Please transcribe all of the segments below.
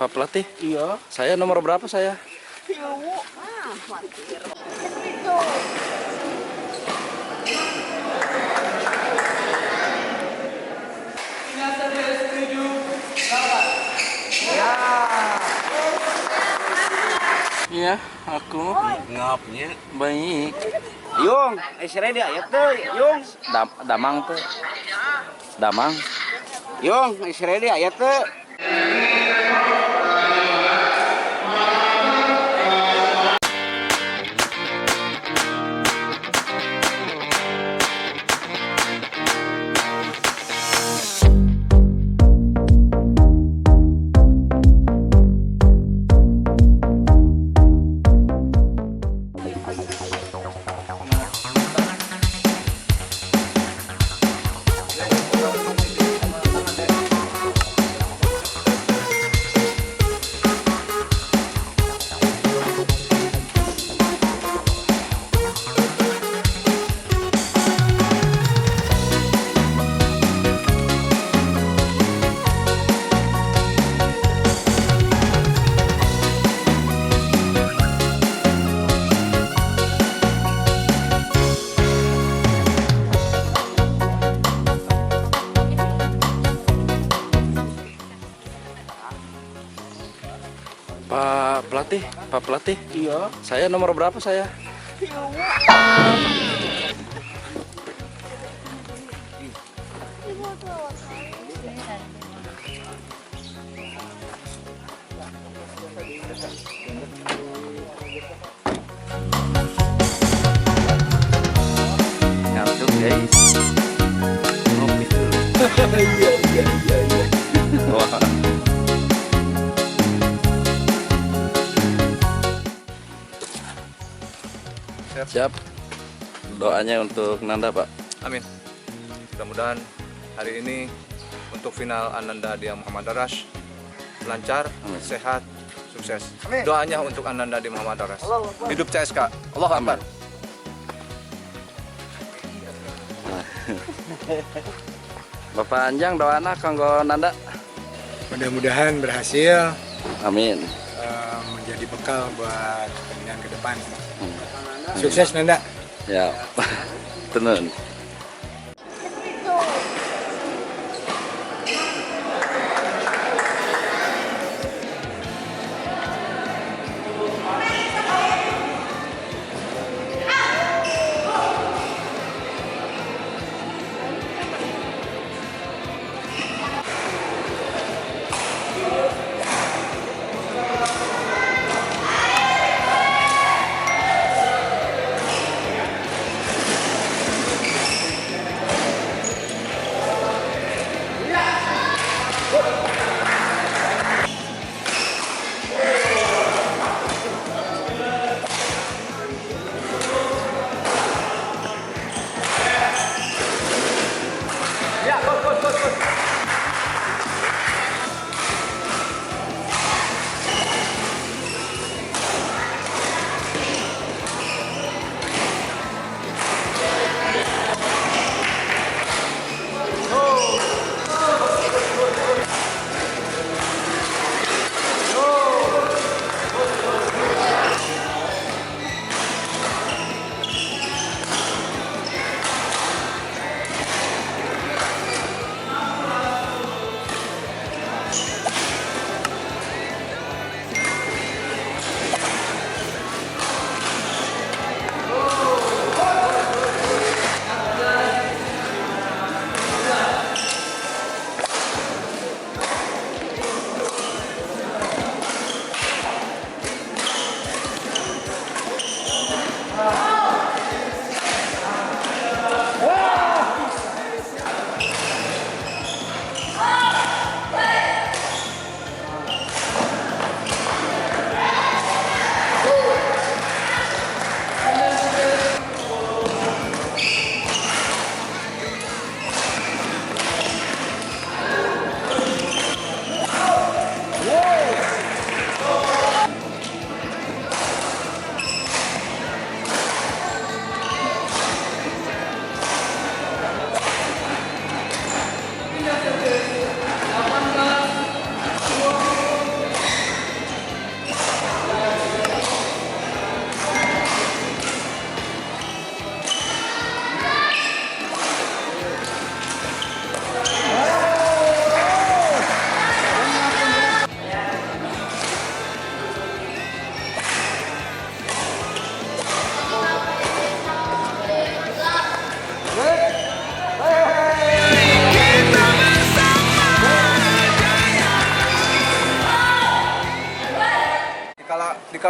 Pak Pelatih. Iya. Saya nomor berapa saya? Iya, aku Ngapnya. baik. Yung, ready ayat tuh, Yung. Damang tuh. Damang. Yung, ready ayat tuh. Pak Pelatih. Iya. Saya nomor berapa saya? Ngantuk guys. Ngopi dulu. Iya. Wah. Siap. Doanya untuk Nanda, Pak. Amin. Mudah-mudahan hari ini untuk final Ananda di Muhammad Daras lancar, sehat, sukses. Doanya untuk Ananda di Muhammad Daras. Hidup CSK. Allahu Akbar. Bapak Anjang doana kanggo Nanda. Mudah-mudahan berhasil Amin. menjadi bekal buat pertandingan ke depan. Sukses Nanda. Ya. Tenun.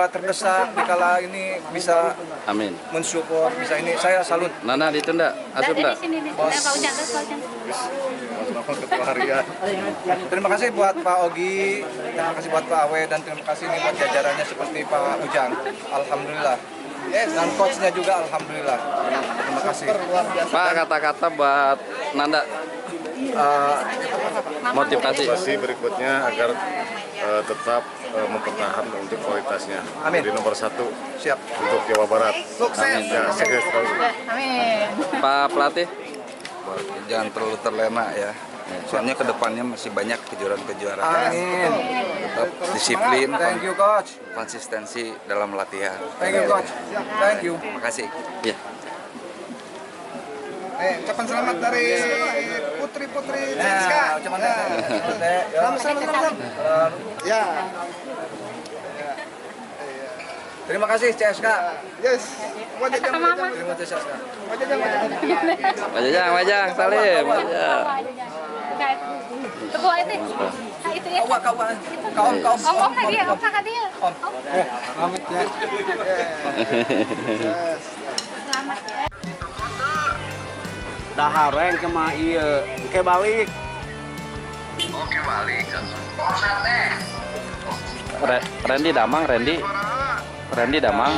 dikala terdesak, dikala ini bisa Amin. mensupport, bisa ini, saya salut. Nana ditunda, asup enggak? Ketua harian. Terima kasih buat Pak Ogi, terima kasih buat Pak Awe, dan terima kasih nih buat jajarannya seperti Pak Ujang. Alhamdulillah. Dan coachnya juga alhamdulillah. Terima kasih. Pak, kata-kata buat Nanda. Motivasi. Motivasi berikutnya agar tetap mempertahankan untuk kualitasnya. Amin. Di nomor 1 Siap. untuk Jawa Barat. Sukses. Ya, sukses terus. Pak pelatih. Jangan terlalu terlena ya. Soalnya kedepannya masih banyak kejuaraan-kejuaraan. Amin. Tetap disiplin, Thank you coach. konsistensi dalam latihan. Thank you coach. Thank you. Terima kasih. Ya. Ucapan selamat dari putri-putri CSKA. Ucapan selamat. Ya. Terima kasih CSKA. Yes. Terima kasih CSKA. Wajah, Salim. Wajah. Ketua itu. Itu ya. Kaum. Om dia, om kakak dia. Selamat ya. Selamat ya. Dahareng kema iya, ke balik. Randy Damang, Randy Damang.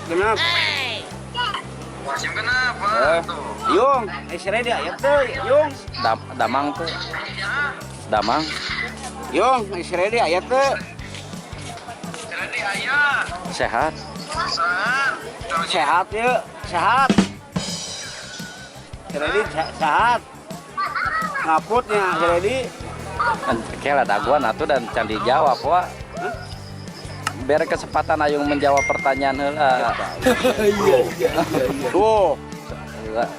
Genap. Yung, si Redi aya teh, Yung. Damang tuh. Damang. Yung, si Redi aya teh. Sehat. Sehat ya, sehat. Si Redi sehat. Ngaputnya si Redi. Kela daguan atuh dan can dijawab wa. Biar kesempatan Ayung menjawab pertanyaan heula. Tuh,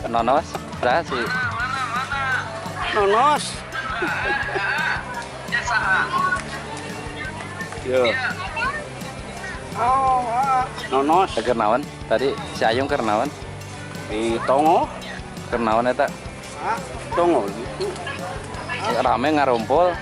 Nonos, berhasil. nonos. Yo. Nonos Keur naon? Tadi si Ayung keur naon? di Tongo, Keur naon eta? Tongo. Rame ngarumpul.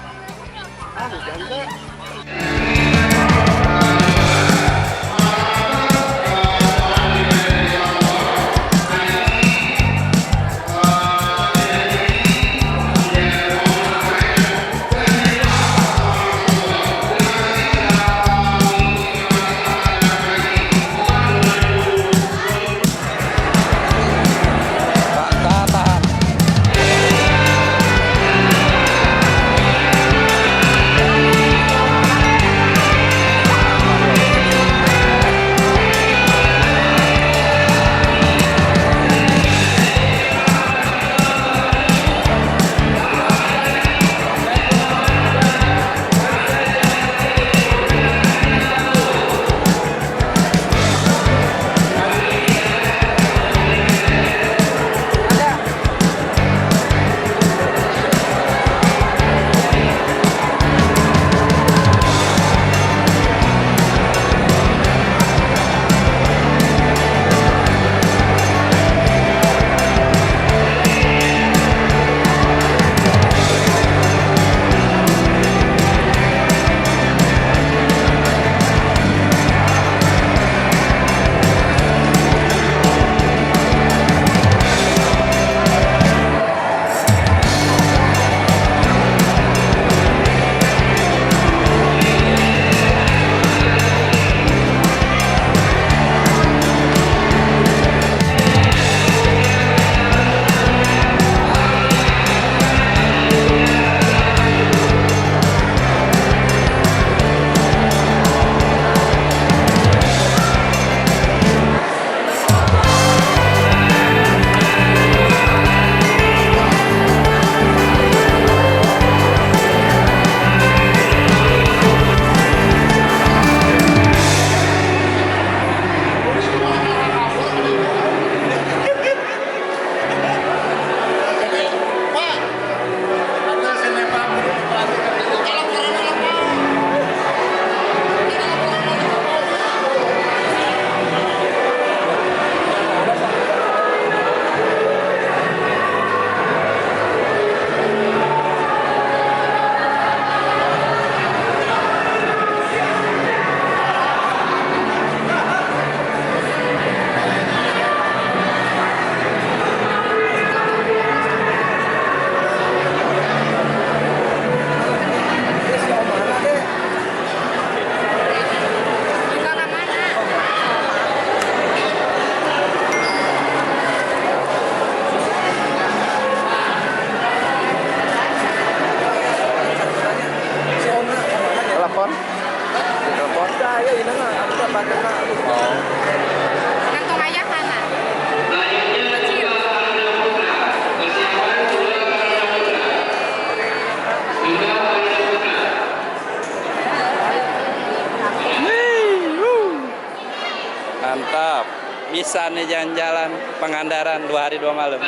bisa nih jalan-jalan Pangandaran 2 hari 2 malam.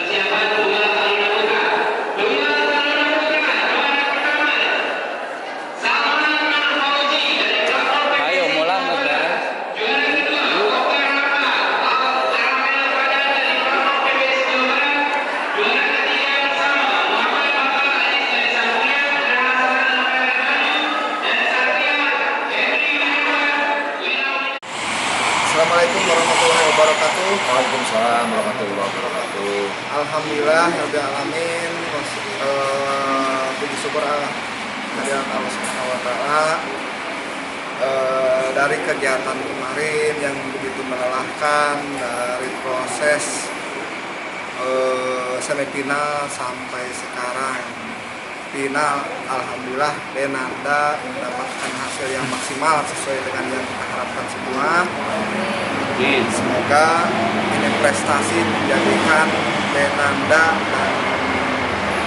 Ayo mulang Mas Beren. Assalamualaikum warahmatullahi wabarakatuh. Waalaikumsalam warahmatullahi wabarakatuh. Alhamdulillah rabbil alamin. Puji syukur kehadirat Allah Subhanahu wa taala. Dari kegiatan kemarin yang begitu melelahkan, dari proses semifinal sampai sekarang final, alhamdulillah Denanda mendapatkan hasil yang maksimal sesuai dengan yang kita harapkan semua. Semoga ini prestasi menjadikan Denanda dan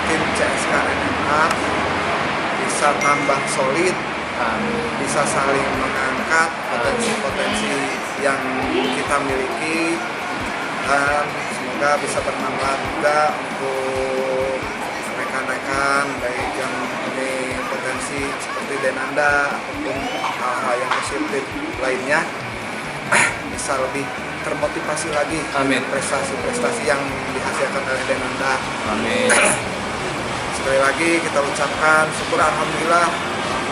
tim CSK MMA bisa tambah solid, bisa saling mengangkat potensi-potensi yang kita miliki, dan semoga bisa bermanfaat juga untuk rekan-rekan baik yang mempunyai potensi seperti Denanda ataupun hal-hal yang positif lainnya bisa lebih termotivasi lagi. Amin. Prestasi-prestasi yang dihasilkan oleh Denanda. Amin. Sekali lagi kita ucapkan syukur alhamdulillah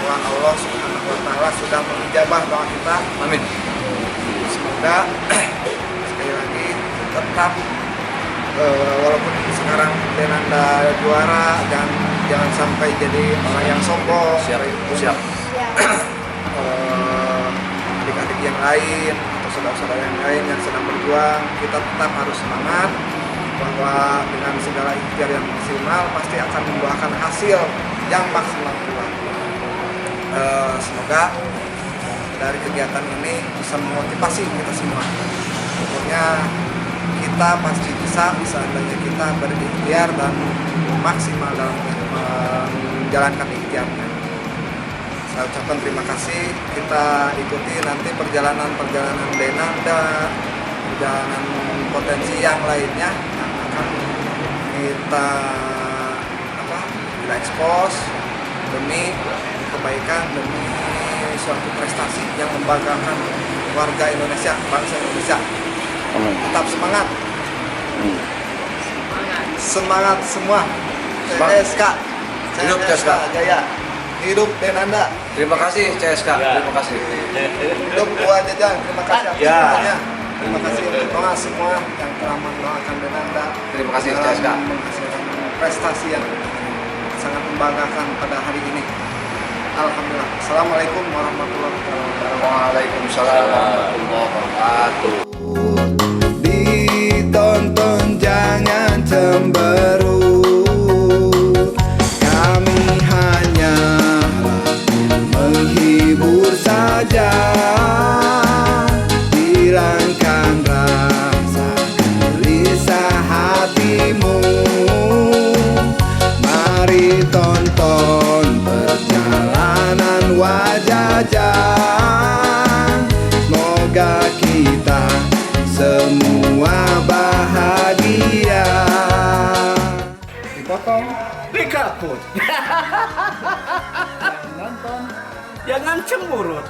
bahwa Allah Subhanahu wa taala sudah mengijabah doa kita. Amin. Semoga sekali lagi tetap walaupun sekarang Denanda juara, jangan sampai jadi orang yang sombong. Siap. Adik-adik yang lain atau saudara-saudara yang lain yang sedang berjuang, kita tetap harus semangat bahwa dengan segala ikhtiar yang maksimal pasti akan membuahkan hasil yang maksimal pula. Semoga dari kegiatan ini bisa memotivasi kita semua. Pokoknya kita pasti bisa seandainya kita berikhtiar dan maksimal dalam menjalankan ikhtiarnya. Saya ucapkan terima kasih. Kita ikuti nanti perjalanan Denanda, perjalanan potensi yang lainnya yang akan kita expose demi kebaikan, demi suatu prestasi yang membanggakan warga Indonesia, bangsa Indonesia. Tetap semangat. Semangat semua. CSK. Hidup CSK Jaya. Hidup Denanda. Terima kasih CSK. Terima kasih. Hidup Buah Jajang. Terima kasih atas semuanya. Terima kasih untuk doa semua yang telah mendoakan Denanda. Terima kasih dalam CSK. menghasilkan prestasi yang sangat membanggakan pada hari ini. Alhamdulillah. Assalamualaikum warahmatullahi wabarakatuh. Waalaikumsalam warahmatullahi wabarakatuh. Ditonton jangan cemberut, kami hanya menghibur saja. Hilangkan rasa gelisah hatimu, mari tonton perjalanan wajah-wajah. Semoga kita semua bahagia. Dipotong, dikaput. Nonton, jangan cemburut.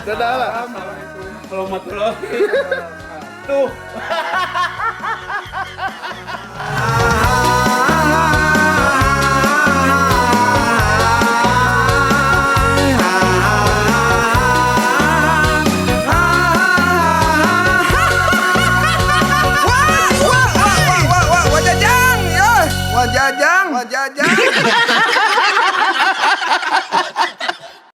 Dadah lah. Assalamualaikum warahmatullahi wabarakatuh. Tuh.